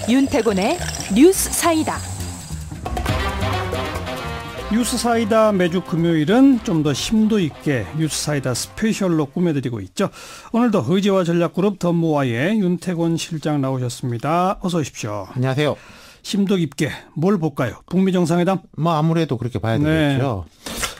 윤태곤의 뉴스 사이다. 뉴스 사이다 매주 금요일은 좀 더 심도 있게 뉴스 사이다 스페셜로 꾸며드리고 있죠. 오늘도 의제와 전략그룹 더모아의 윤태곤 실장 나오셨습니다. 어서 오십시오. 안녕하세요. 심도 깊게 뭘 볼까요? 북미 정상회담? 아무래도 그렇게 봐야 되겠죠.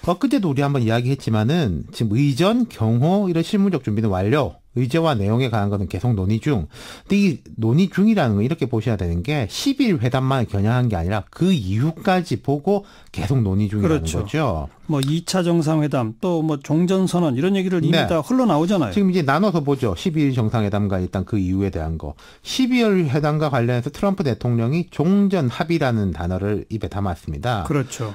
엊그제도 우리 한번 이야기했지만은 지금 의전, 경호 이런 실무적 준비는 완료. 의제와 내용에 관한 것은 계속 논의 중. 근데 이 논의 중이라는 건 이렇게 보셔야 되는 게 10일 회담만 겨냥한 게 아니라 그 이후까지 보고 계속 논의 중이라는 거죠. 2차 정상회담 또 종전선언 이런 얘기를 이미 다 흘러나오잖아요. 지금 이제 나눠서 보죠. 12일 정상회담과 일단 그 이후에 대한 거. 12월 회담과 관련해서 트럼프 대통령이 종전 합의라는 단어를 입에 담았습니다. 그렇죠.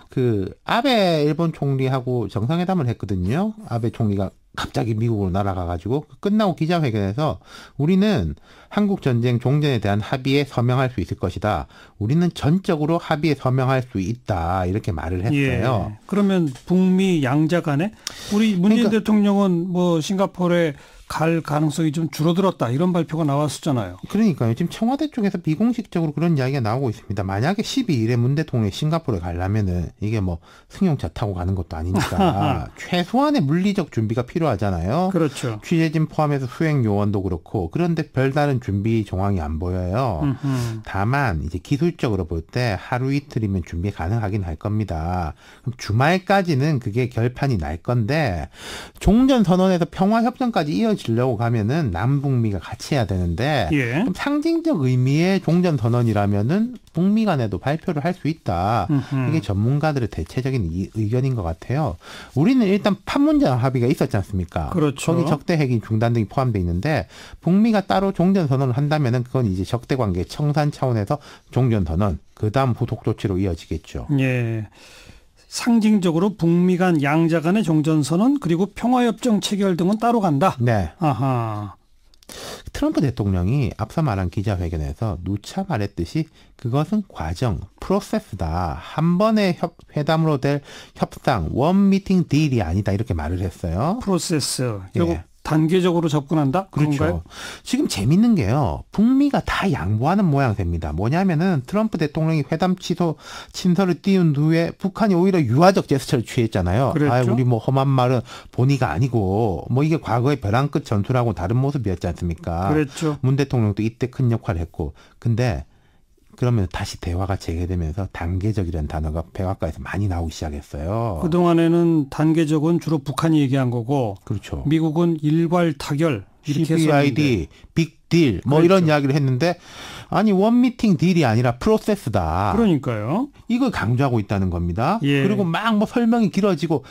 아베 일본 총리하고 정상회담을 했거든요. 아베 총리가 갑자기 미국으로 날아가가지고 끝나고 기자회견에서 우리는 한국 전쟁 종전에 대한 합의에 서명할 수 있을 것이다. 우리는 전적으로 합의에 서명할 수 있다. 이렇게 말을 했어요. 예. 그러면 북미 양자 간에 우리 문재인 대통령은 싱가포르에 갈 가능성이 좀 줄어들었다 이런 발표가 나왔었잖아요. 그러니까요. 지금 청와대 쪽에서 비공식적으로 그런 이야기가 나오고 있습니다. 만약에 12일에 문 대통령이 싱가포르에 가려면은 이게 승용차 타고 가는 것도 아니니까 최소한의 물리적 준비가 필요하잖아요. 그렇죠. 취재진 포함해서 수행 요원도 그렇고 그런데 별다른 준비 정황이 안 보여요. 다만 이제 기술적으로 볼 때 하루 이틀이면 준비 가능하긴 할 겁니다. 그럼 주말까지는 그게 결판이 날 건데 종전 선언에서 평화 협정까지 이어지려고 가면은 남북미가 같이 해야 되는데 좀 상징적 의미의 종전 선언이라면은 북미 간에도 발표를 할 수 있다. 이게 전문가들의 대체적인 의견인 것 같아요. 우리는 일단 판문점 합의가 있었지 않습니까? 그렇죠. 거기 적대 핵인 중단 등이 포함되어 있는데 북미가 따로 종전 선언을 한다면은 그건 이제 적대 관계 청산 차원에서 종전 선언, 그다음 후속 조치로 이어지겠죠. 예. 상징적으로 북미 간 양자 간의 종전선언 그리고 평화협정 체결 등은 따로 간다. 네. 아하. 트럼프 대통령이 앞서 말한 기자회견에서 누차 말했듯이 그것은 과정, 프로세스다. 한 번의 회담으로 될 협상, 원 미팅 딜이 아니다. 이렇게 말을 했어요. 프로세스. 결국 단계적으로 접근한다? 그렇죠. 그런가요? 지금 재밌는 게요. 북미가 다 양보하는 모양새입니다. 뭐냐면은 트럼프 대통령이 회담 취소 친서를 띄운 후에 북한이 오히려 유화적 제스처를 취했잖아요. 우리 험한 말은 본의가 아니고 이게 과거의 벼랑 끝 전술하고 다른 모습이었지 않습니까? 그렇죠. 문 대통령도 이때 큰 역할을 했고. 근데 그러면 다시 대화가 재개되면서 단계적이라는 단어가 백악관에서 많이 나오기 시작했어요. 그동안에는 단계적은 주로 북한이 얘기한 거고 그렇죠. 미국은 일괄 타결 이렇게 CBID, 빅딜 그렇죠. 이런 이야기를 했는데 아니 원미팅 딜이 아니라 프로세스다. 그러니까요. 이걸 강조하고 있다는 겁니다. 예. 그리고 설명이 길어지고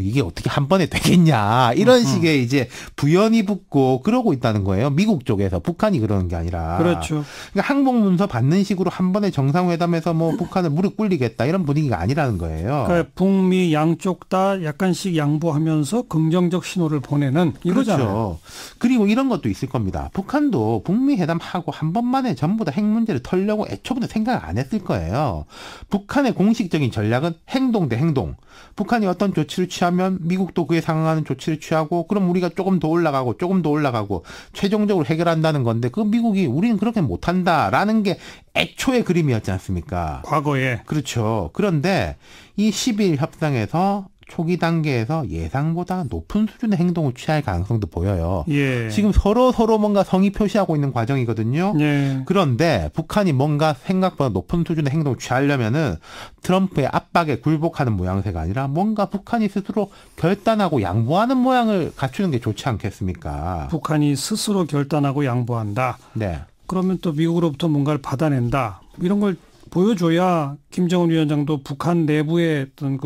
이게 어떻게 한 번에 되겠냐 이런 식의 이제 부연이 붙고 그러고 있다는 거예요. 미국 쪽에서 북한이 그러는 게 아니라. 그렇죠. 그러니까 항복문서 받는 식으로 한 번에 정상회담에서 북한을 무릎 꿇리겠다 이런 분위기가 아니라는 거예요. 그러니까 북미 양쪽 다 약간씩 양보하면서 긍정적 신호를 보내는 이거잖아요. 그렇죠. 그리고 이런 것도 있을 겁니다. 북한도 북미 회담하고 한 번만에 전부 다 핵 문제를 털려고 애초부터 생각을 안 했을 거예요. 북한의 공식적인 전략은 행동 대 행동. 북한이 어떤 조치를 취하면 미국도 그에 상응하는 조치를 취하고 그럼 우리가 조금 더 올라가고 최종적으로 해결한다는 건데 그 미국이 우리는 그렇게 못한다라는 게 애초의 그림이었지 않습니까? 과거에. 그렇죠. 그런데 이 10일 협상에서 초기 단계에서 예상보다 높은 수준의 행동을 취할 가능성도 보여요. 예. 지금 서로 뭔가 성의 표시하고 있는 과정이거든요. 예. 그런데 북한이 뭔가 생각보다 높은 수준의 행동을 취하려면은 트럼프의 압박에 굴복하는 모양새가 아니라 뭔가 북한이 스스로 결단하고 양보하는 모양을 갖추는 게 좋지 않겠습니까? 북한이 스스로 결단하고 양보한다. 네. 그러면 또 미국으로부터 뭔가를 받아낸다. 이런 걸 보여줘야 김정은 위원장도 북한 내부의 어떤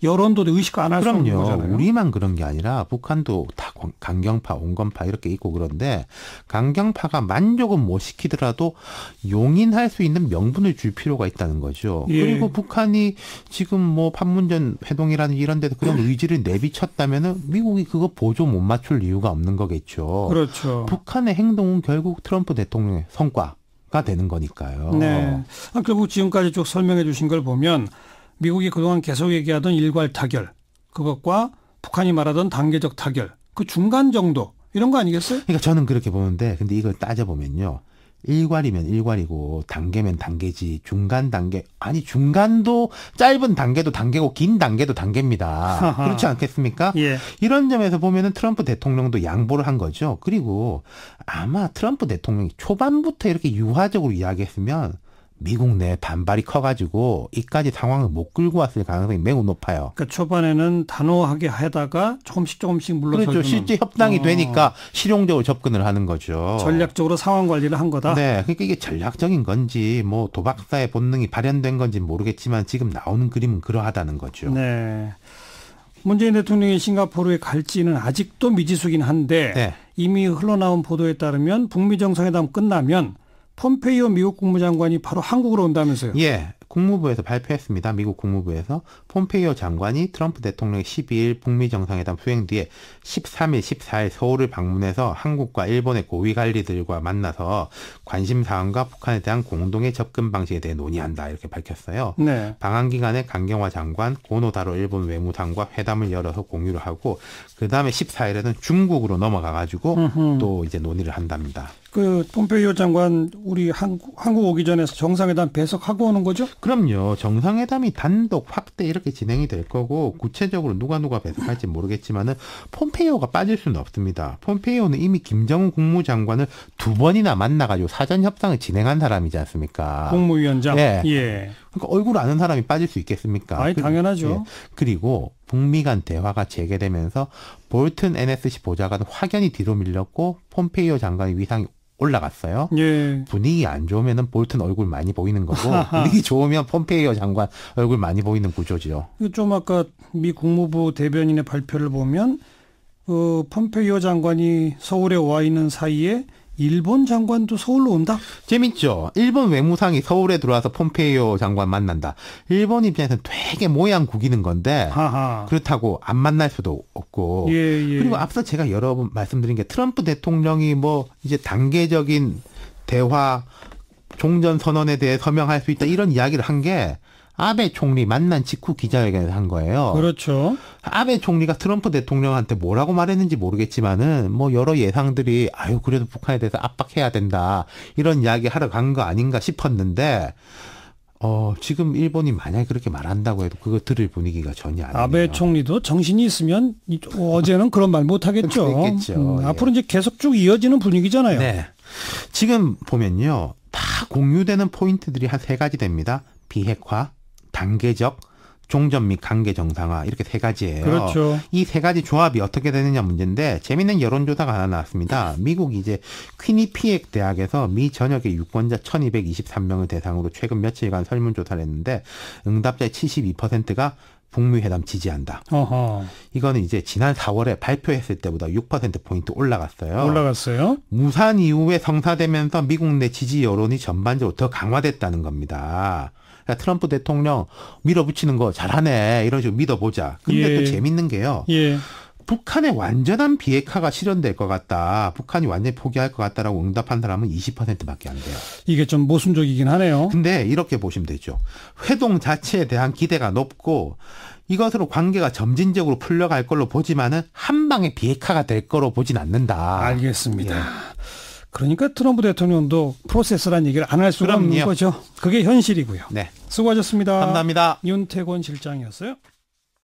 여론도 의식 안 할 수 없는 거잖아요. 우리만 그런 게 아니라 북한도 다 강경파, 온건파 이렇게 있고 그런데 강경파가 만족은 못 시키더라도 용인할 수 있는 명분을 줄 필요가 있다는 거죠. 예. 그리고 북한이 지금 판문점 회동이라든지 이런 데서 그런 의지를 내비쳤다면은 미국이 그거 보조 못 맞출 이유가 없는 거겠죠. 그렇죠. 북한의 행동은 결국 트럼프 대통령의 성과. 가 되는 거니까요. 네. 결국 지금까지 쭉 설명해 주신 걸 보면 미국이 그동안 계속 얘기하던 일괄 타결 그것과 북한이 말하던 단계적 타결 그 중간 정도 이런 거 아니겠어요? 그러니까 저는 그렇게 보는데 근데 이걸 따져보면요. 일괄이면 일괄이고 단계면 단계지 중간 단계 아니 중간도 짧은 단계도 단계고 긴 단계도 단계입니다. 그렇지 않겠습니까? 예. 이런 점에서 보면은 트럼프 대통령도 양보를 한 거죠. 그리고 아마 트럼프 대통령이 초반부터 이렇게 유화적으로 이야기했으면 미국 내 반발이 커가지고 이까지 상황을 못 끌고 왔을 가능성이 매우 높아요. 그러니까 초반에는 단호하게 하다가 조금씩 물러서는. 그렇죠. 실제 협상이 되니까 실용적으로 접근을 하는 거죠. 전략적으로 상황 관리를 한 거다. 네, 그러니까 이게 전략적인 건지 뭐 도박사의 본능이 발현된 건지 모르겠지만 지금 나오는 그림은 그러하다는 거죠. 네. 문재인 대통령이 싱가포르에 갈지는 아직도 미지수긴 한데 네. 이미 흘러나온 보도에 따르면 북미 정상회담 끝나면 폼페이오 미국 국무장관이 바로 한국으로 온다면서요. 예. 국무부에서 발표했습니다. 미국 국무부에서 폼페이오 장관이 트럼프 대통령이 12일 북미 정상회담 수행 뒤에 13일, 14일 서울을 방문해서 한국과 일본의 고위 관리들과 만나서 관심 사항과 북한에 대한 공동의 접근 방식에 대해 논의한다 이렇게 밝혔어요. 네. 방한 기간에 강경화 장관, 고노다로 일본 외무상과 회담을 열어서 공유를 하고 그 다음에 14일에는 중국으로 넘어가가지고 또 이제 논의를 한답니다. 그 폼페이오 장관 우리 한국 오기 전에 정상회담 배석하고 오는 거죠? 그럼요. 정상회담이 단독 확대 이렇게 진행이 될 거고 구체적으로 누가 배석할지 모르겠지만은 폼페이오가 빠질 수는 없습니다. 폼페이오는 이미 김정은 국무장관을 2번이나 만나가지고 사전 협상을 진행한 사람이지 않습니까? 국무위원장. 예. 예. 그러니까 얼굴 아는 사람이 빠질 수 있겠습니까? 아니 당연하죠. 예. 그리고 북미 간 대화가 재개되면서 볼튼 NSC 보좌관은 확연히 뒤로 밀렸고 폼페이오 장관의 위상이 올라갔어요. 예. 분위기 안 좋으면은 볼튼 얼굴 많이 보이는 거고 분위기 좋으면 폼페이오 장관 얼굴 많이 보이는 구조죠. 좀 아까 미 국무부 대변인의 발표를 보면 폼페이오 장관이 서울에 와 있는 사이에 일본 장관도 서울로 온다? 재밌죠? 일본 외무상이 서울에 들어와서 폼페이오 장관 만난다. 일본 입장에서는 되게 모양 구기는 건데 하하. 그렇다고 안 만날 수도 없고 예. 그리고 앞서 제가 여러 번 말씀드린 게 트럼프 대통령이 뭐 이제 단계적인 대화 종전선언에 대해 서명할 수 있다 이런 이야기를 한 게 아베 총리 만난 직후 기자회견을 한 거예요. 그렇죠. 아베 총리가 트럼프 대통령한테 뭐라고 말했는지 모르겠지만은 뭐 여러 예상들이 그래도 북한에 대해서 압박해야 된다 이런 이야기 하러 간 거 아닌가 싶었는데 지금 일본이 만약에 그렇게 말한다고 해도 그거 들을 분위기가 전혀 아니에요. 아베 총리도 정신이 있으면 어제는 그런 말 못 하겠죠. 그랬겠죠. 예. 앞으로 이제 계속 쭉 이어지는 분위기잖아요. 네. 지금 보면요. 다 공유되는 포인트들이 한 3가지 됩니다. 비핵화, 단계적, 종전 및 관계 정상화 이렇게 3가지예요. 그렇죠. 이 3가지 조합이 어떻게 되느냐 문제인데 재미있는 여론조사가 하나 나왔습니다. 미국 이제 퀴니피엑 대학에서 미 전역의 유권자 1223명을 대상으로 최근 며칠간 설문조사를 했는데 응답자의 72%가 북미 회담 지지한다. 어허. 이거는 이제 지난 4월에 발표했을 때보다 6%포인트 올라갔어요. 올라갔어요? 무산 이후에 성사되면서 미국 내 지지 여론이 전반적으로 더 강화됐다는 겁니다. 그러니까 트럼프 대통령 밀어붙이는 거 잘하네 이런 식으로 믿어보자. 근데 또 재밌는 게요. 예. 북한의 완전한 비핵화가 실현될 것 같다. 북한이 완전히 포기할 것 같다라고 응답한 사람은 20%밖에 안 돼요. 이게 좀 모순적이긴 하네요. 근데 이렇게 보시면 되죠. 회동 자체에 대한 기대가 높고 이것으로 관계가 점진적으로 풀려갈 걸로 보지만은 한 방에 비핵화가 될 거로 보진 않는다. 알겠습니다. 예. 그러니까 트럼프 대통령도 프로세스란 얘기를 안 할 수가 없는 거죠. 그게 현실이고요. 네. 수고하셨습니다. 감사합니다. 윤태곤 실장이었어요.